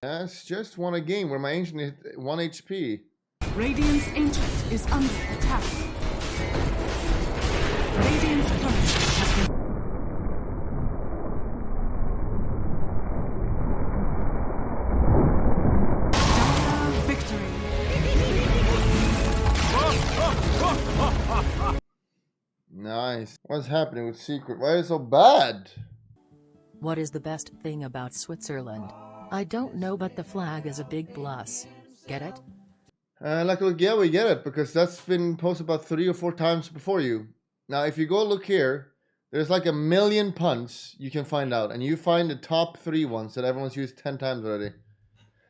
That's just won a game where my ancient hit 1 HP. Radiant's ancient is under attack. Radiant's turret has been... Victory. Nice. What's happening with Secret? Why is it so bad? What is the best thing about Switzerland? I don't know, but the flag is a big plus. Get it? Yeah, we get it, because that's been posted about 3 or 4 times before you. Now, if you go look here, there's like 1 million puns you can find out, and you find the top 3 ones that everyone's used 10 times already.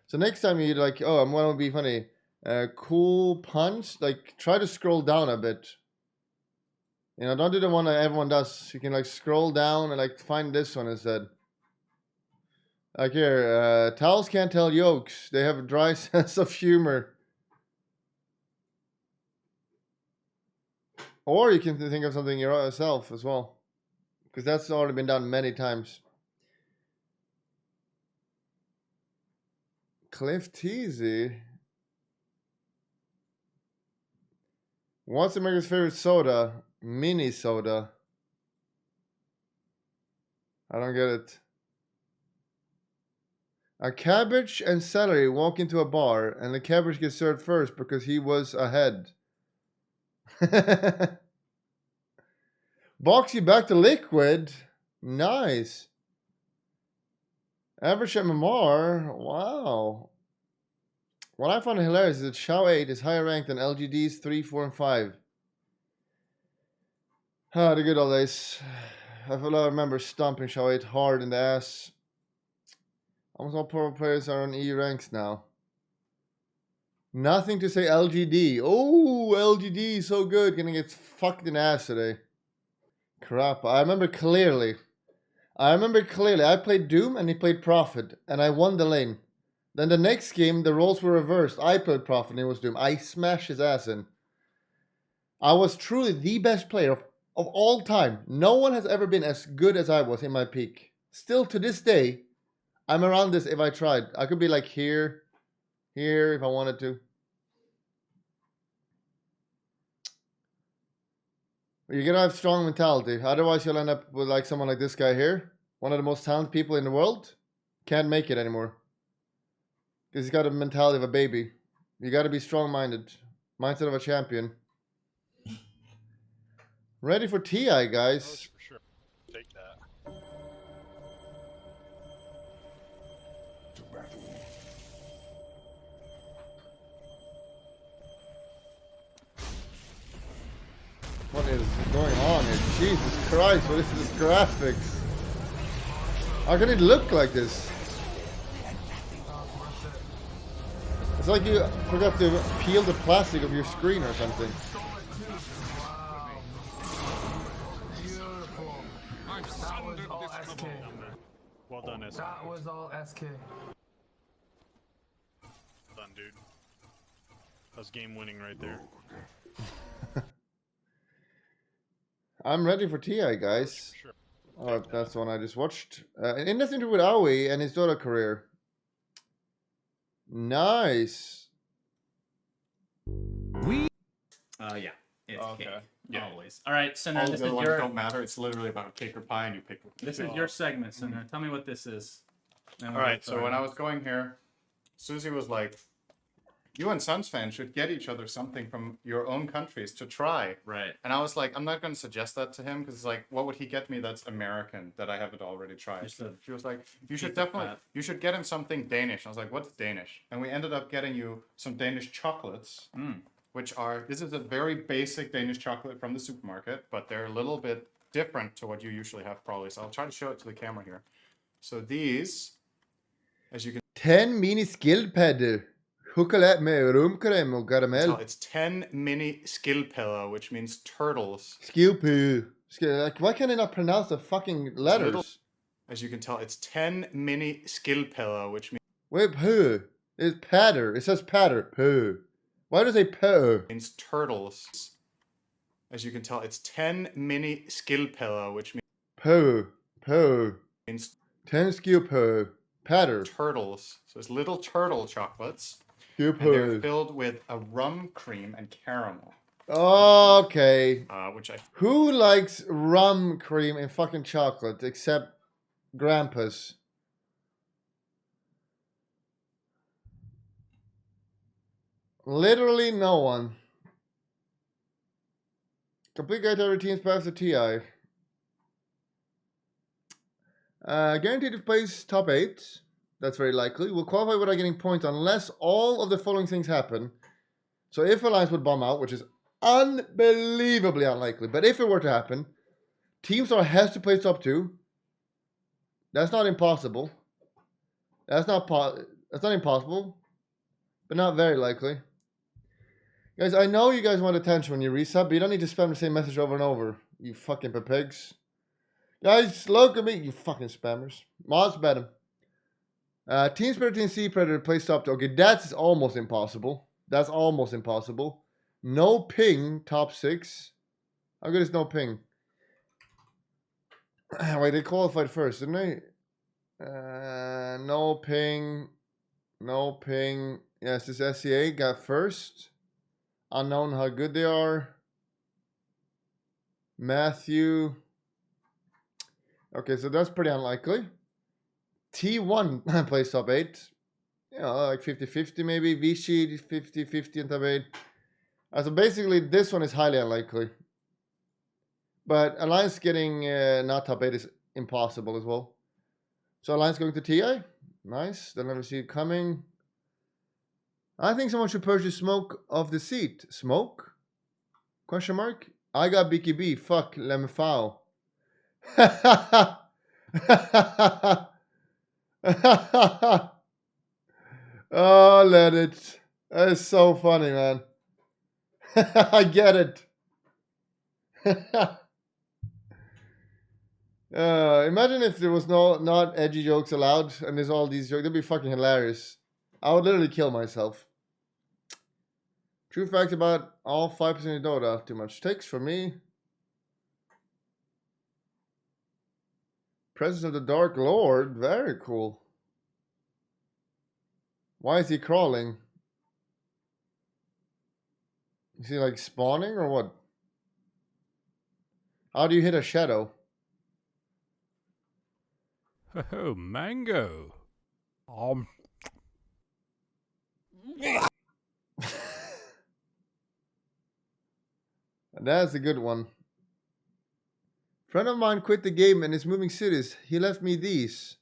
So next time you're like, oh, I'm going to be funny. Cool puns, like, try to scroll down a bit. You know, don't do the one that everyone does. You can, like, scroll down and, like, find this one instead. Like here, towels can't tell jokes. They have a dry sense of humor. Or you can think of something yourself as well. Because that's already been done many times. Cliff Teasy. What's America's favorite soda? Mini soda. I don't get it. A cabbage and celery walk into a bar, and the cabbage gets served first because he was ahead. Box you back to liquid. Nice. Average at Mohr. Wow. What I found hilarious is that Shao 8 is higher ranked than LGD's 3, 4, and 5. Ah, the good old days. I remember stomping Shao 8 hard in the ass. Almost all pro players are on E ranks now. Nothing to say LGD. Oh, LGD, so good. Gonna get fucked in the ass today. Crap, I remember clearly. I played Doom and he played Prophet, and I won the lane. Then the next game, the roles were reversed. I played Prophet and it was Doom. I smashed his ass in. I was truly the best player of all time. No one has ever been as good as I was in my peak. Still to this day, I'm around this if I tried. I could be like here if I wanted to. You're gonna have strong mentality. Otherwise you'll end up with like someone like this guy here. One of the most talented people in the world. Can't make it anymore. Because he's got a mentality of a baby. You gotta be strong-minded. Mindset of a champion. Ready for TI, guys. For sure. Take that. What is going on here? Jesus Christ, what is this graphics? How can it look like this? It's like you forgot to peel the plastic of your screen or something. Well done, SK. That was all SK. Done, dude. That was game winning right there. I'm ready for TI, guys. Sure. Oh, that's the one I just watched. And nothing to do with Aoi and his DOTA career. Nice. Yeah. It's cake. Yeah. Always. All right, Sinner, All this the is other ones your don't matter. It's literally about cake or pie, and you pick. this is your segment, Sinner. Tell me what this is. All right. So when I was going here, Susie was like, "You and Suns fans should get each other something from your own countries to try." Right. And I was like, I'm not going to suggest that to him because it's like, what would he get me that's American that I haven't already tried? Just a She was like, you should pizza definitely, pat. you should get him something Danish. I was like, what's Danish? And we ended up getting you some Danish chocolates, which are, this is a very basic Danish chocolate from the supermarket, but they're a little bit different to what you usually have probably. So I'll try to show it to the camera here. So these, as you can 10 mini skildpadder. Chocolate med rumcreme och karamell. tell, it's 10 mini skildpadder, which means turtles. Skilpoo. Like, why can't I not pronounce the fucking letters? As you can tell, it's 10 mini skildpadder, which Wait, poo. It's patter. It says patter. Poo. Why does it say poo? means turtles. as you can tell, it's 10 mini skill pillow, which Poo. means 10 skill poo. Patter. turtles. So it's little turtle chocolates. Skill And they're poo. filled with a rum cream and caramel. Okay. Which I Who likes rum cream and fucking chocolate except Grandpa's? Literally no one. Complete guide to routines pass the TI. Guaranteed to place top 8. That's very likely. Will qualify without getting points unless all of the following things happen. So if Alliance would bomb out, which is unbelievably unlikely, but if it were to happen, Team Star has to place top 2. That's not impossible. That's not impossible, but not very likely. Guys, I know you guys want attention when you resub, but you don't need to spam the same message over and over. You fucking pigs. Guys, look at me, you fucking spammers. Mods bet him. Team Spirit, Team Sea Predator plays top 2. Okay, that's almost impossible. That's almost impossible. No ping, top 6. How good is no ping? Wait, they qualified first, didn't they? No ping. No ping. Yes, this SCA got first. Unknown how good they are. Matthew. Okay, so that's pretty unlikely. T1 plays top 8. You know, like 50-50 maybe. Vichy 50-50 in top 8. So basically, this one is highly unlikely. But Alliance getting not top 8 is impossible as well. So Alliance going to TI. Nice. Then let me see it coming. I think someone should purchase Smoke off the seat. Smoke? Question mark? I got BKB. Fuck. Let me foul. Oh, let it. That is so funny, man. I get it. Imagine if there was not edgy jokes allowed and there's all these jokes. That'd be fucking hilarious. I would literally kill myself. True fact about all 5% of Dota. Too much takes for me. Presence of the Dark Lord. Very cool. Why is he crawling? Is he like spawning or what? How do you hit a shadow? Oh, mango. That's a good one. Friend of mine quit the game and is moving cities. He left me these.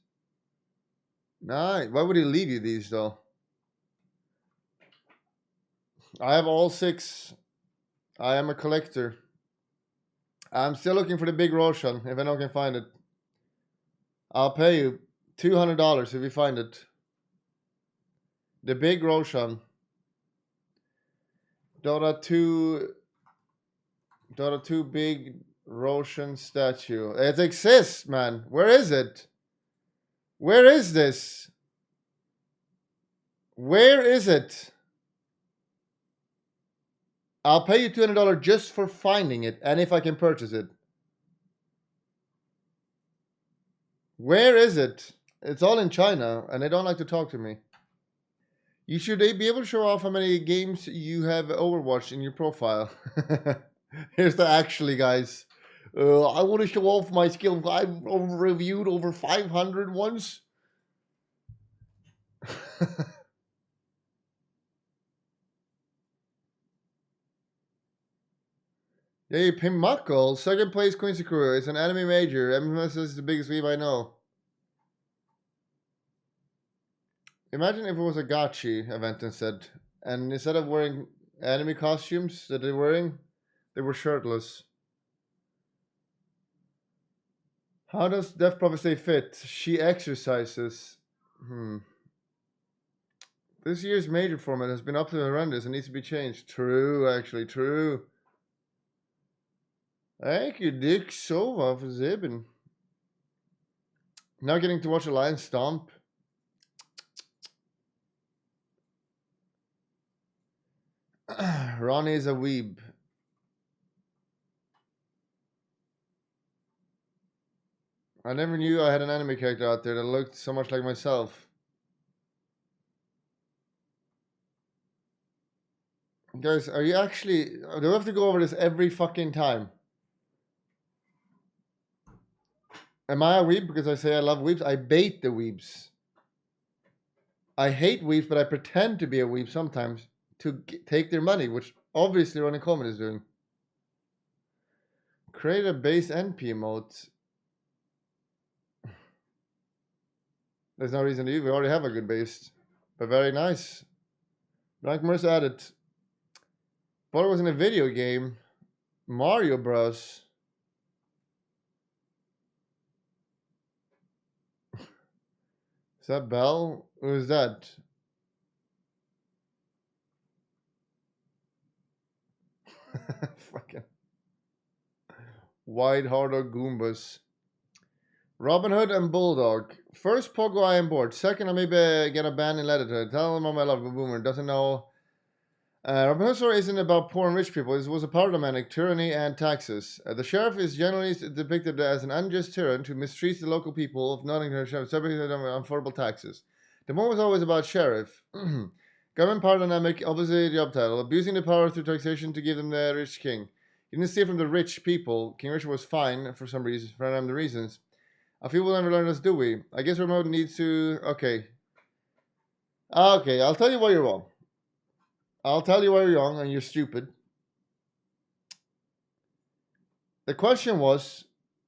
Nice. Why would he leave you these though? I have all 6. I am a collector. I'm still looking for the big Roshan if anyone can find it. I'll pay you $200 if you find it. The big Roshan. Dota 2 big Roshan statue. It exists, man. Where is it? Where is this? Where is it? I'll pay you $200 just for finding it and if I can purchase it. Where is it? It's all in China and they don't like to talk to me. You should be able to show off how many games you have Overwatch in your profile. Here's the actually, guys. I want to show off my skill. I've reviewed over 500 once. Hey, Pimuckle, second place Queen Sakura. It's an anime major. MMS is the biggest weeb I know. Imagine if it was a gachi event instead. And instead of wearing anime costumes that they're wearing, they were shirtless. How does Death Prophet stay fit? She exercises. This year's major format has been up to horrendous and needs to be changed. True, actually, true. Thank you, Dick Sova, for zipping. Now getting to watch a lion stomp. Ronnie is a weeb. I never knew I had an anime character out there that looked so much like myself. Guys, are you actually... Do we have to go over this every fucking time? Am I a weeb because I say I love weebs? I bait the weebs. I hate weebs, but I pretend to be a weeb sometimes to take their money, which obviously Running Coleman is doing. Create a base NP emote. There's no reason to use. We already have a good base. But very nice. Like Mercer added. But it was in a video game. Mario Bros. Is that Bell? Who is that? Fucking wide harder Goombas. Robin Hood and Bulldog. First Pogo I am bored. Second, I maybe get a ban in Leddit. Tell them my love Boomer doesn't know. Robin Hood's story isn't about poor and rich people. It was a parliamentary tyranny and taxes. The sheriff is generally depicted as an unjust tyrant who mistreats the local people of Nottingham, subject to unaffordable taxes. The one was always about sheriff. Government parliamentary, obviously the job title, abusing the power through taxation to give them the rich king. He didn't steal from the rich people. King Richard was fine for some reasons, for random reasons. A few will never learn this, do we? I guess remote needs to... Okay. Okay, I'll tell you why you're wrong. I'll tell you why you're wrong and you're stupid. The question was,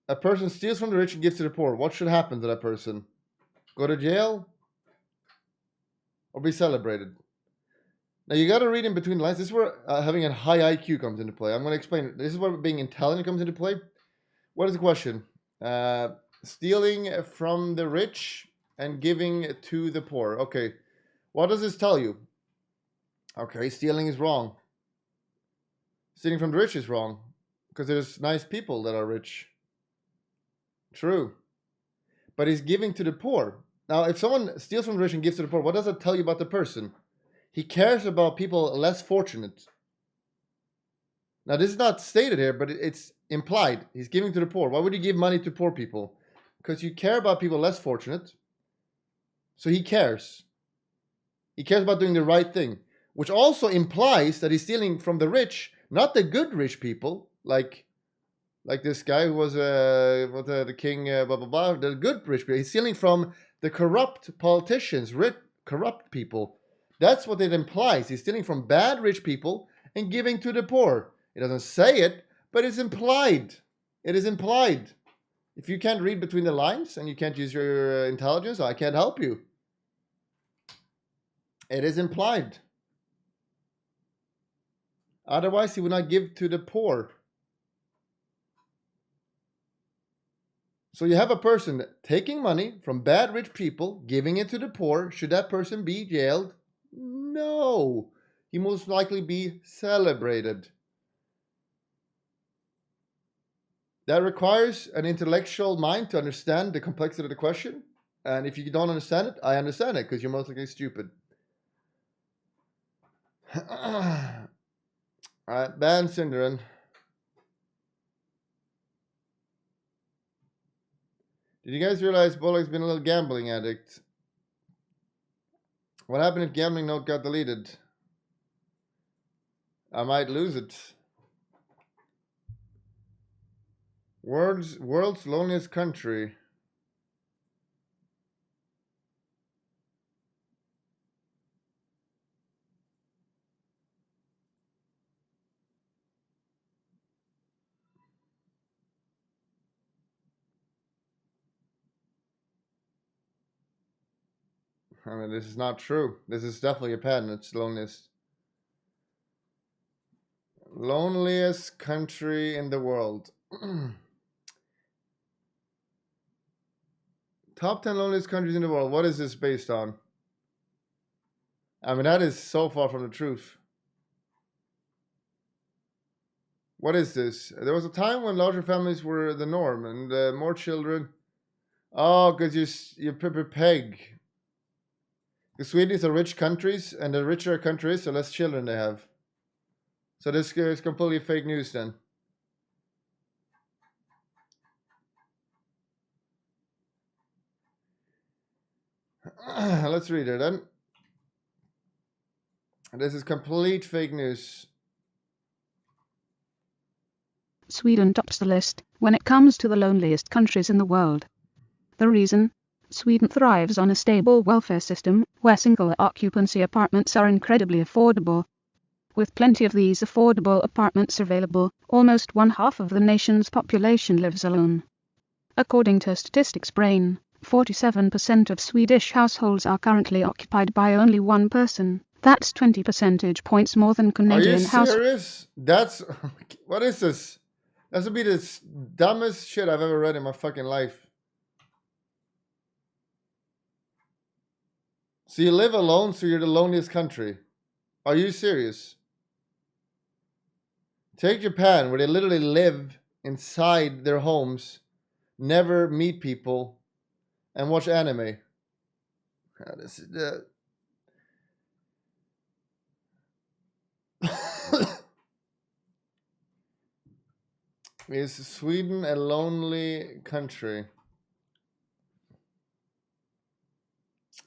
a person steals from the rich and gives to the poor. What should happen to that person? Go to jail? Or be celebrated? Now you got to read in between the lines. This is where having a high IQ comes into play. I'm going to explain it. This is where being intelligent comes into play. What is the question? Stealing from the rich and giving to the poor. Okay. What does this tell you? Okay, stealing is wrong. Stealing from the rich is wrong. Because there's nice people that are rich. True. But he's giving to the poor. Now, if someone steals from the rich and gives to the poor, what does that tell you about the person? He cares about people less fortunate. Now, this is not stated here, but it's implied. He's giving to the poor. Why would you give money to poor people? Because you care about people less fortunate. So he cares. He cares about doing the right thing. Which also implies that he's stealing from the rich, not the good rich people, like this guy who was the king, blah, blah, blah, the good rich people. He's stealing from the corrupt politicians, corrupt people. That's what it implies. He's stealing from bad rich people and giving to the poor. It doesn't say it, but it's implied. It is implied. If you can't read between the lines and you can't use your intelligence, I can't help you. It is implied. Otherwise, he would not give to the poor. So you have a person taking money from bad rich people, giving it to the poor. Should that person be jailed? No. He most likely be celebrated. That requires an intellectual mind to understand the complexity of the question. And if you don't understand it, I understand it because you're most likely stupid. Alright, ban Cinderin. Did you guys realize Bulldog's been a little gambling addict? What happened if gambling note got deleted? I might lose it. World's loneliest country. I mean, this is not true. This is definitely a pattern. It's loneliest. Loneliest country in the world. Top 10 loneliest countries in the world. What is this based on? I mean, that is so far from the truth. What is this? There was a time when larger families were the norm and more children. Oh, because you peg. The Swedish are rich countries, and the richer a country is, the less children they have. So this is completely fake news then. Let's read it then. This is complete fake news. Sweden tops the list when it comes to the loneliest countries in the world. The reason? Sweden thrives on a stable welfare system where single occupancy apartments are incredibly affordable. With plenty of these affordable apartments available, almost 1/2 of the nation's population lives alone. According to Statistics Brain, 47% of Swedish households are currently occupied by only one person. That's 20 percentage points more than Canadian Are you households. serious? That's what is this? That's would be the dumbest shit I've ever read in my fucking life. So you live alone, so you're the loneliest country. Are you serious? Take Japan, where they literally live inside their homes, never meet people, and watch anime. This is the... Is Sweden a lonely country?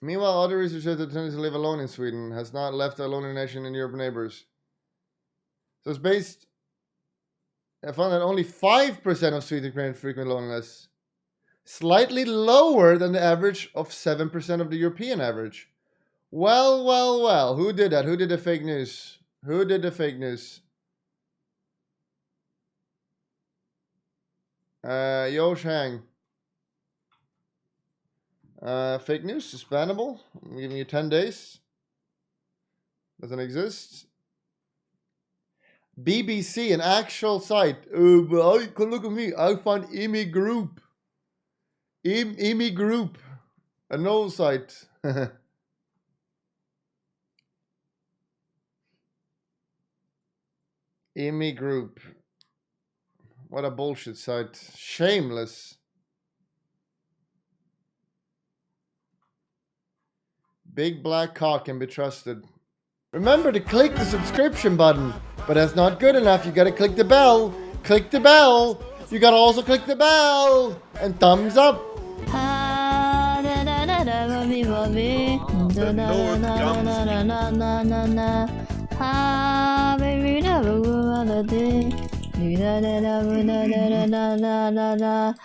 Meanwhile, other research shows that the tendency to live alone in Sweden has not left a lonely nation in Europe neighbors. So it's based... I found that only 5% of Swedes experience frequent loneliness. Slightly lower than the average of 7% of the European average. Well, well, well. Who did that? Who did the fake news? Who did the fake news? Yo Shang. Fake news is bannable. I'm giving you 10 days. Doesn't exist. BBC, an actual site. But look at me. I found IMI Group. IMI Group. A no site. IMI Group. What a bullshit site. Shameless. Big black cock can be trusted. Remember to click the subscription button. But that's not good enough. You gotta click the bell. Click the bell. You gotta also click the bell. And thumbs up.